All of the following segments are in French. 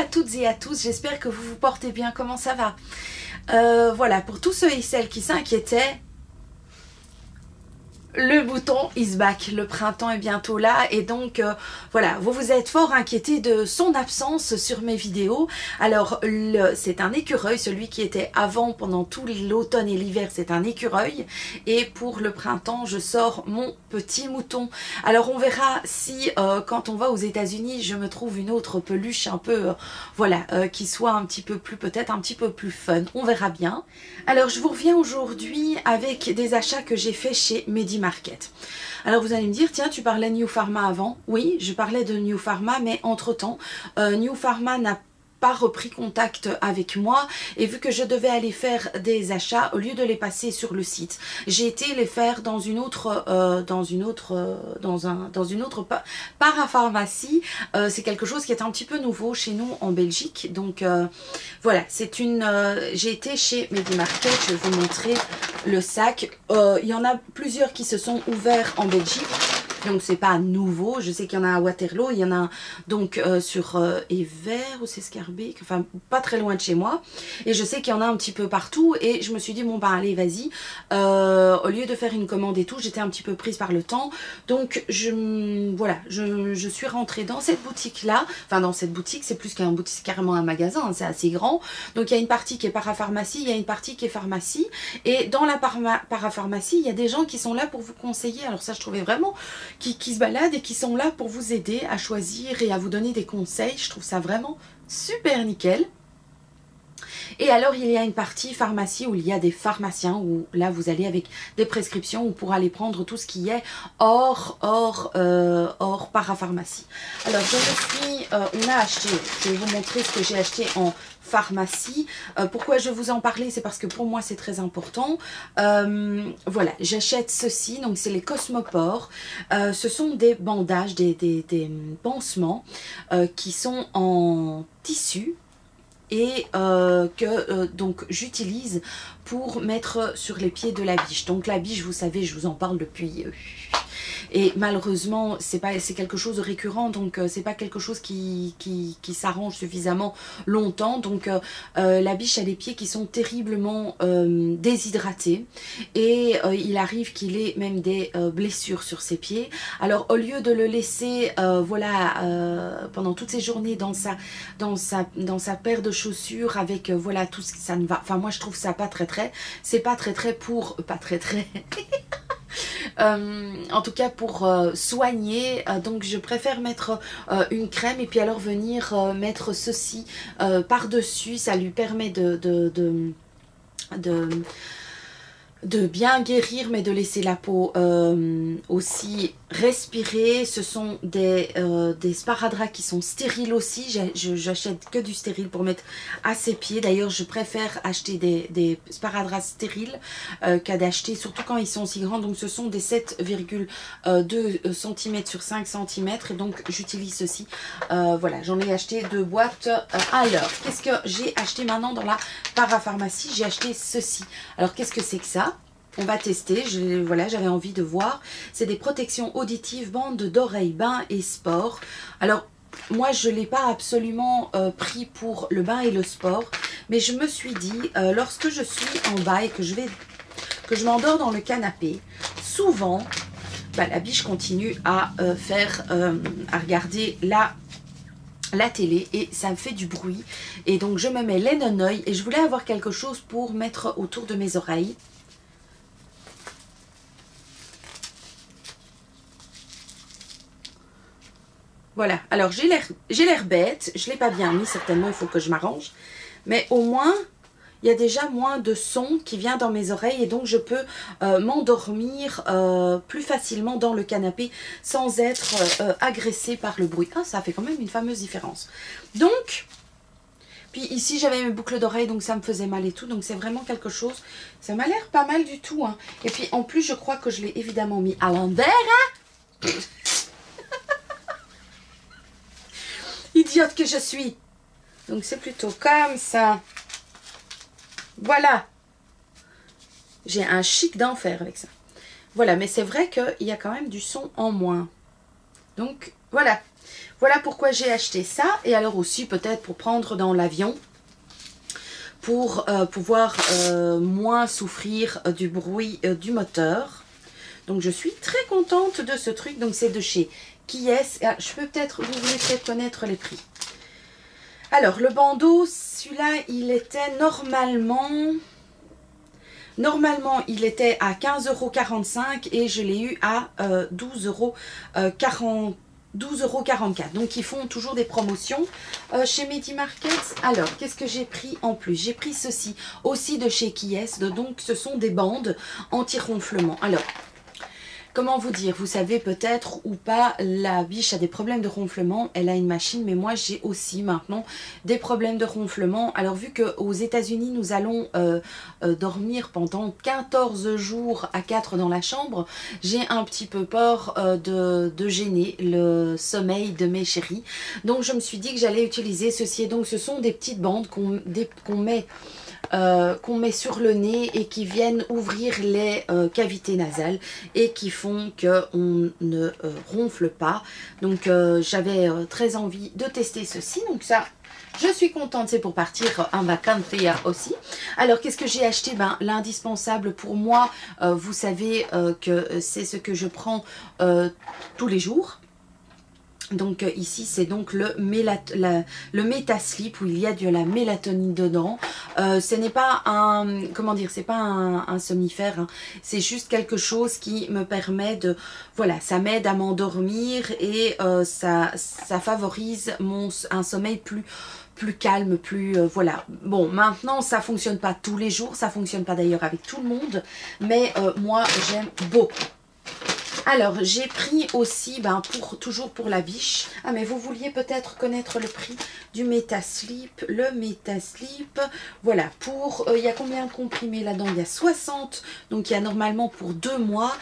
à toutes et à tous, j'espère que vous vous portez bien, comment ça va? Voilà, pour tous ceux et celles qui s'inquiétaient, le bouton is back, le printemps est bientôt là et donc voilà, vous vous êtes fort inquiété de son absence sur mes vidéos. Alors c'est un écureuil, celui qui était avant pendant tout l'automne et l'hiver, c'est un écureuil, et pour le printemps je sors mon petit mouton. Alors on verra si quand on va aux États-Unis je me trouve une autre peluche un peu voilà, qui soit un petit peu plus, peut-être un petit peu plus fun, on verra bien. Alors je vous reviens aujourd'hui avec des achats que j'ai fait chez Medi Market. Alors vous allez me dire, tiens, tu parlais de New Pharma avant. Oui, je parlais de New Pharma, mais entre temps New Pharma n'a pas repris contact avec moi, et vu que je devais aller faire des achats, au lieu de les passer sur le site, j'ai été les faire dans une autre parapharmacie. C'est quelque chose qui est un petit peu nouveau chez nous en Belgique, donc voilà, c'est une j'ai été chez Medi Market. Je vais vous montrer le sac. Il y en a plusieurs qui se sont ouverts en Belgique, donc c'est pas nouveau. Je sais qu'il y en a à Waterloo, il y en a donc sur Evere ou c'est Scarbeck, enfin pas très loin de chez moi, et je sais qu'il y en a un petit peu partout, et je me suis dit bon bah allez vas-y, au lieu de faire une commande et tout, j'étais un petit peu prise par le temps, donc voilà, je suis rentrée dans cette boutique là, enfin dans cette boutique, c'est plus qu'un boutique, c'est carrément un magasin, hein, c'est assez grand. Donc il y a une partie qui est parapharmacie, il y a une partie qui est pharmacie, et dans la parapharmacie il y a des gens qui sont là pour vous conseiller. Alors ça je trouvais vraiment qui se baladent et qui sont là pour vous aider à choisir et à vous donner des conseils. Je trouve ça vraiment super nickel. Et alors il y a une partie pharmacie où il y a des pharmaciens, où là vous allez avec des prescriptions ou pour aller prendre tout ce qui est hors parapharmacie. Alors on a acheté, je vais vous montrer ce que j'ai acheté en pharmacie. Pourquoi je vous en parlais, c'est parce que pour moi c'est très important. Voilà, j'achète ceci, donc c'est les Cosmopores. Ce sont des bandages, des pansements qui sont en tissu, et donc j'utilise pour mettre sur les pieds de la biche. Donc la biche, vous savez, je vous en parle depuis et malheureusement c'est quelque chose de récurrent, donc c'est pas quelque chose qui s'arrange suffisamment longtemps. Donc la biche a les pieds qui sont terriblement déshydratés, et il arrive qu'il ait même des blessures sur ses pieds. Alors au lieu de le laisser voilà pendant toutes ces journées dans sa paire de chaussures avec voilà tout ce qui ça ne va, enfin moi je trouve ça pas très c'est pas très pour pas très en tout cas pour soigner, donc je préfère mettre une crème et puis alors venir mettre ceci par dessus. Ça lui permet de bien guérir, mais de laisser la peau aussi respirer. Ce sont des sparadraps qui sont stériles aussi. J'achète que du stérile pour mettre à ses pieds. D'ailleurs je préfère acheter des sparadraps stériles qu'à d'acheter, surtout quand ils sont aussi grands. Donc ce sont des 7,2 cm sur 5 cm, et donc j'utilise ceci. Voilà, j'en ai acheté 2 boîtes. Alors qu'est-ce que j'ai acheté maintenant dans la parapharmacie? J'ai acheté ceci. Alors qu'est-ce que c'est que ça? On va tester. Voilà, j'avais envie de voir. C'est des protections auditives, bandes d'oreilles, bain et sport. Alors moi je ne l'ai pas absolument pris pour le bain et le sport, mais je me suis dit lorsque je suis en bas et que je m'endors dans le canapé, souvent bah, la biche continue à à regarder la télé, et ça me fait du bruit, et donc je me mets les nonoïs, et je voulais avoir quelque chose pour mettre autour de mes oreilles. Voilà, alors j'ai l'air bête, je ne l'ai pas bien mis, certainement il faut que je m'arrange, mais au moins il y a déjà moins de son qui vient dans mes oreilles, et donc je peux m'endormir plus facilement dans le canapé sans être agressée par le bruit. Ah, ça fait quand même une fameuse différence. Donc, puis ici j'avais mes boucles d'oreilles, donc ça me faisait mal et tout, donc c'est vraiment quelque chose, ça m'a l'air pas mal du tout, hein. Et puis en plus je crois que je l'ai évidemment mis à l'envers, hein. Idiote que je suis. Donc c'est plutôt comme ça. Voilà. J'ai un chic d'enfer avec ça. Voilà, mais c'est vrai qu'il y a quand même du son en moins. Donc voilà, Voilà pourquoi j'ai acheté ça. Et alors aussi peut-être pour prendre dans l'avion, pour pouvoir moins souffrir du bruit du moteur. Donc je suis très contente de ce truc. Donc c'est de chez Kies. Je peux peut-être, vous voulez peut-être connaître les prix. Alors le bandeau, celui-là, il était normalement il était à 15,45 € et je l'ai eu à 12,44 €. Donc ils font toujours des promotions chez Medi Market. Alors qu'est-ce que j'ai pris en plus? J'ai pris ceci aussi de chez Kies. Donc ce sont des bandes anti-ronflement. Alors comment vous dire, vous savez peut-être ou pas, la biche a des problèmes de ronflement, elle a une machine, mais moi j'ai aussi maintenant des problèmes de ronflement. Alors vu qu'aux États-Unis nous allons dormir pendant 14 jours à 4 dans la chambre, j'ai un petit peu peur de gêner le sommeil de mes chéris. Donc je me suis dit que j'allais utiliser ceci. Et donc ce sont des petites bandes qu'on met sur le nez et qui viennent ouvrir les cavités nasales et qui font qu'on ne ronfle pas. Donc j'avais très envie de tester ceci. Donc ça, je suis contente, c'est pour partir en vacances aussi. Alors qu'est-ce que j'ai acheté? Ben, l'indispensable pour moi, vous savez que c'est ce que je prends tous les jours. Donc ici c'est donc le Métasleep où il y a de la mélatonine dedans. Ce n'est pas un, comment dire, c'est pas un somnifère, hein. C'est juste quelque chose qui me permet de, voilà, ça m'aide à m'endormir et ça favorise un sommeil plus calme, plus voilà. Bon, maintenant ça fonctionne pas tous les jours, ça fonctionne pas d'ailleurs avec tout le monde, mais moi j'aime beaucoup. Alors, j'ai pris aussi, ben, toujours pour la biche. Ah, mais vous vouliez peut-être connaître le prix du Métasleep. Le Métasleep, voilà, il y a combien de comprimés là-dedans? Il y a 60, donc il y a normalement pour 2 mois.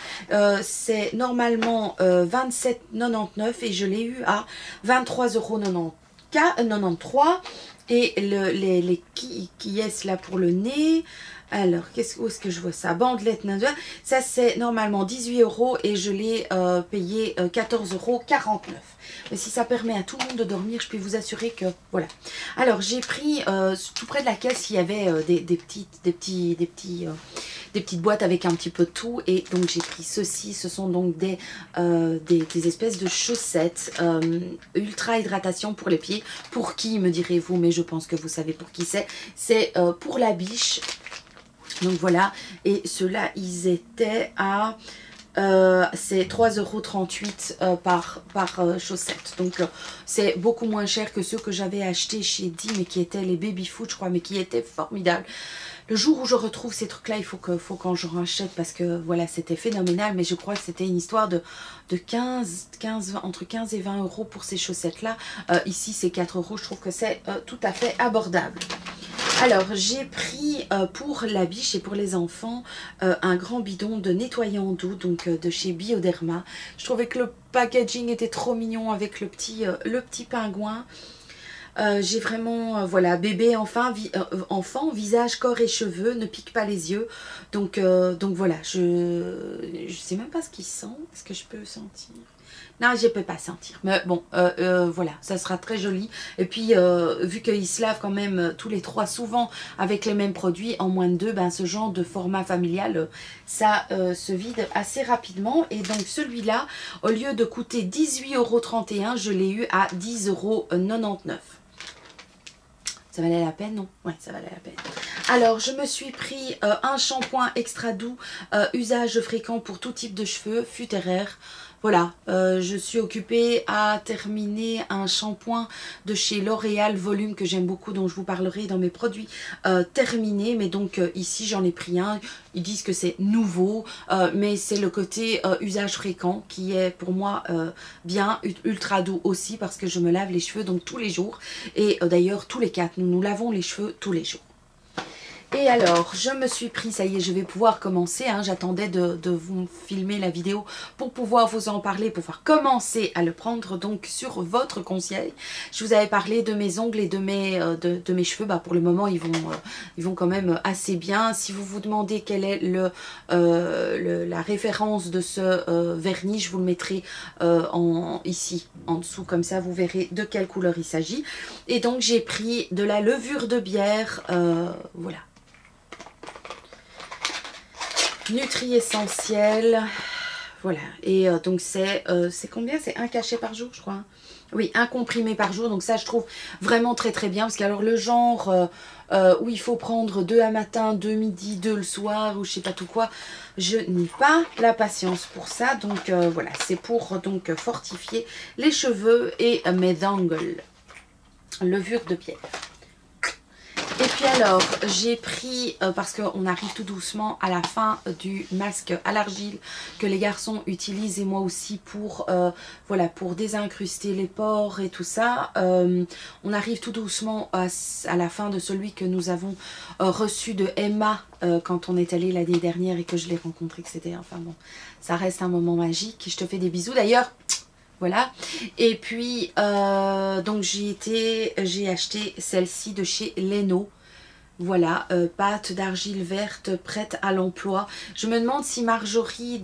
C'est normalement 27,99 € et je l'ai eu à 23,93 €. Et les qui est là pour le nez? Alors, où est-ce que je vois ça? Bandelette, ça c'est normalement 18 € et je l'ai payé 14,49 €. Mais si ça permet à tout le monde de dormir, je peux vous assurer que voilà. Alors, j'ai pris tout près de la caisse, il y avait des petites boîtes avec un petit peu de tout. Et donc, j'ai pris ceci. Ce sont donc des espèces de chaussettes ultra hydratation pour les pieds. Pour qui, me direz-vous? Mais je pense que vous savez pour qui c'est. C'est pour la biche. Donc voilà, et ceux-là, ils étaient à c'est 3,38 € par chaussette. Donc c'est beaucoup moins cher que ceux que j'avais achetés chez Di, mais qui étaient les baby food, je crois, mais qui étaient formidables. Le jour où je retrouve ces trucs-là, il faut quand je rachète, parce que voilà, c'était phénoménal. Mais je crois que c'était une histoire de entre 15 et 20 € pour ces chaussettes-là. Ici, c'est 4 €. Je trouve que c'est tout à fait abordable. Alors, j'ai pris pour la biche et pour les enfants un grand bidon de nettoyant d'eau, donc de chez Bioderma. Je trouvais que le packaging était trop mignon avec le petit pingouin. J'ai vraiment, voilà, bébé, enfant, visage, corps et cheveux, ne pique pas les yeux. Donc voilà, je sais même pas ce qu'il sent. Est-ce que je peux sentir? Non, je ne peux pas sentir. Mais bon, voilà, ça sera très joli. Et puis, vu qu'ils se lavent quand même tous les 3 souvent avec les mêmes produits, en moins de 2, ben, ce genre de format familial, ça se vide assez rapidement. Et donc, celui-là, au lieu de coûter 18,31 €, je l'ai eu à 10,99 €. Ça valait la peine, non? Ouais, ça valait la peine. Alors, je me suis pris un shampoing extra doux, usage fréquent pour tout type de cheveux, Futéraire. Voilà, je suis occupée à terminer un shampoing de chez L'Oréal Volume que j'aime beaucoup, dont je vous parlerai dans mes produits terminés. Mais donc ici j'en ai pris un, ils disent que c'est nouveau, mais c'est le côté usage fréquent qui est pour moi bien, ultra doux aussi, parce que je me lave les cheveux donc tous les jours. Et d'ailleurs tous les 4, nous nous lavons les cheveux tous les jours. Et alors, je me suis pris, ça y est, je vais pouvoir commencer, hein, j'attendais de vous filmer la vidéo pour pouvoir vous en parler, pour pouvoir commencer à le prendre donc sur votre conseil. Je vous avais parlé de mes ongles et de mes cheveux, bah, pour le moment ils vont quand même assez bien. Si vous vous demandez quelle est la référence de ce vernis, je vous le mettrai ici en dessous, comme ça vous verrez de quelle couleur il s'agit. Et donc j'ai pris de la levure de bière, voilà. Nutri essentiel, voilà. Et donc c'est combien? C'est un cachet par jour, je crois, hein. Oui, un comprimé par jour. Donc ça, je trouve vraiment très très bien. Parce qu'alors le genre où il faut prendre 2 à matin, 2 midi, 2 le soir, ou je sais pas tout quoi, je n'ai pas la patience pour ça. Donc voilà, c'est pour donc fortifier les cheveux et mes ongles. Levure de pierre. Et puis alors, j'ai pris, parce qu'on arrive tout doucement à la fin du masque à l'argile que les garçons utilisent et moi aussi pour, voilà, pour désincruster les pores et tout ça. On arrive tout doucement à la fin de celui que nous avons reçu de Emma quand on est allé l'année dernière et que je l'ai rencontré, que c'était, enfin bon, ça reste un moment magique. Je te fais des bisous d'ailleurs. Voilà, et puis donc j'ai acheté celle-ci de chez Leno. Voilà, pâte d'argile verte prête à l'emploi. Je me demande si Marjorie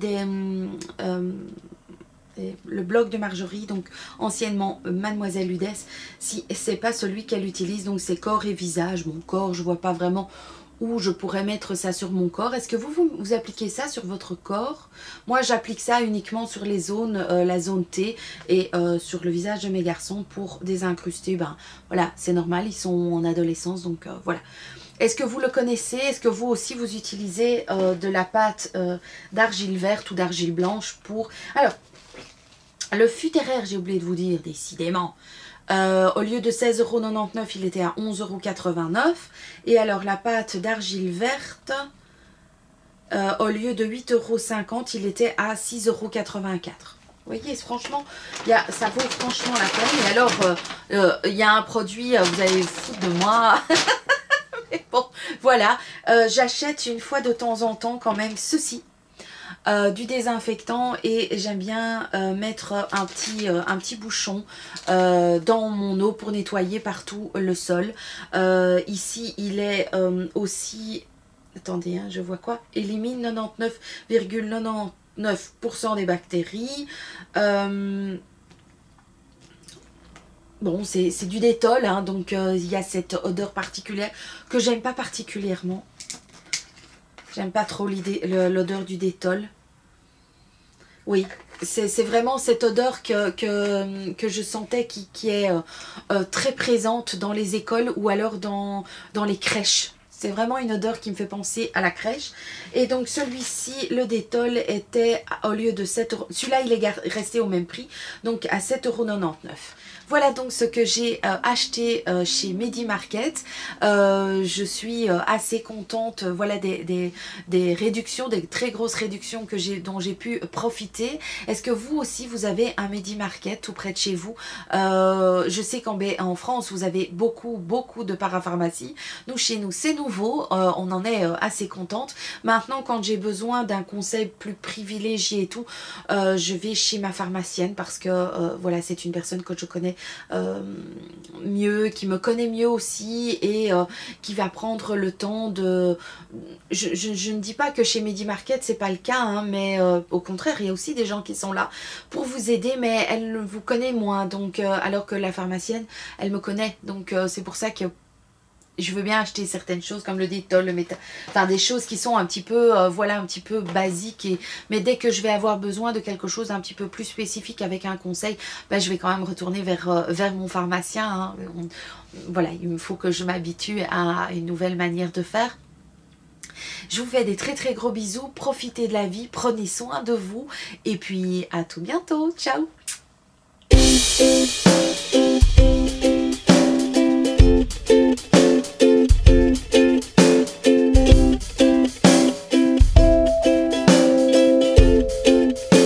le blog de Marjorie, donc anciennement Mademoiselle Ludès, si c'est pas celui qu'elle utilise, donc c'est corps et visage. Mon corps, je vois pas vraiment où je pourrais mettre ça sur mon corps. Est-ce que vous appliquez ça sur votre corps? Moi, j'applique ça uniquement sur les zones, la zone T et sur le visage de mes garçons pour désincruster. Ben voilà, c'est normal, ils sont en adolescence, donc voilà. Est-ce que vous le connaissez? Est-ce que vous aussi vous utilisez de la pâte d'argile verte ou d'argile blanche pour... Alors, le futéraire, j'ai oublié de vous dire, décidément. Au lieu de 16,99 €, il était à 11,89 €. Et alors la pâte d'argile verte, au lieu de 8,50 €, il était à 6,84 €. Vous voyez, franchement, ça vaut franchement la peine. Et alors, il y a un produit, vous allez vous foutre de moi. Mais bon, voilà. J'achète une fois de temps en temps quand même ceci. Du désinfectant et j'aime bien mettre un petit bouchon dans mon eau pour nettoyer partout le sol. Ici il est aussi, attendez hein, je vois quoi, élimine 99,99% des bactéries. Bon, c'est du détol, hein, donc il y a cette odeur particulière que j'aime pas particulièrement. J'aime pas trop l'odeur du détol. Oui, c'est vraiment cette odeur que je sentais qui est très présente dans les écoles ou alors dans les crèches. C'est vraiment une odeur qui me fait penser à la crèche. Et donc celui-ci, le détol, était au lieu de 7 €. Celui-là, il est resté au même prix, donc à 7,99 €. Voilà donc ce que j'ai acheté chez Medi Market. Je suis assez contente, voilà des réductions, des très grosses réductions dont j'ai pu profiter. Est-ce que vous aussi vous avez un Medi Market tout près de chez vous? Je sais qu'en France vous avez beaucoup de parapharmacies. Nous chez nous c'est nouveau, on en est assez contente. Maintenant quand j'ai besoin d'un conseil plus privilégié et tout, je vais chez ma pharmacienne parce que voilà, c'est une personne que je connais mieux, qui me connaît mieux aussi et qui va prendre le temps de... Je ne dis pas que chez Medi Market c'est pas le cas, hein, mais au contraire il y a aussi des gens qui sont là pour vous aider, mais elle vous connaît moins, donc alors que la pharmacienne elle me connaît, donc c'est pour ça que je veux bien acheter certaines choses comme le détol, le métal, enfin des choses qui sont un petit peu, voilà, un petit peu basiques. Mais dès que je vais avoir besoin de quelque chose un petit peu plus spécifique avec un conseil, ben, je vais quand même retourner vers mon pharmacien. Hein. Voilà, il me faut que je m'habitue à une nouvelle manière de faire. Je vous fais des très gros bisous, profitez de la vie, prenez soin de vous et puis à tout bientôt, ciao.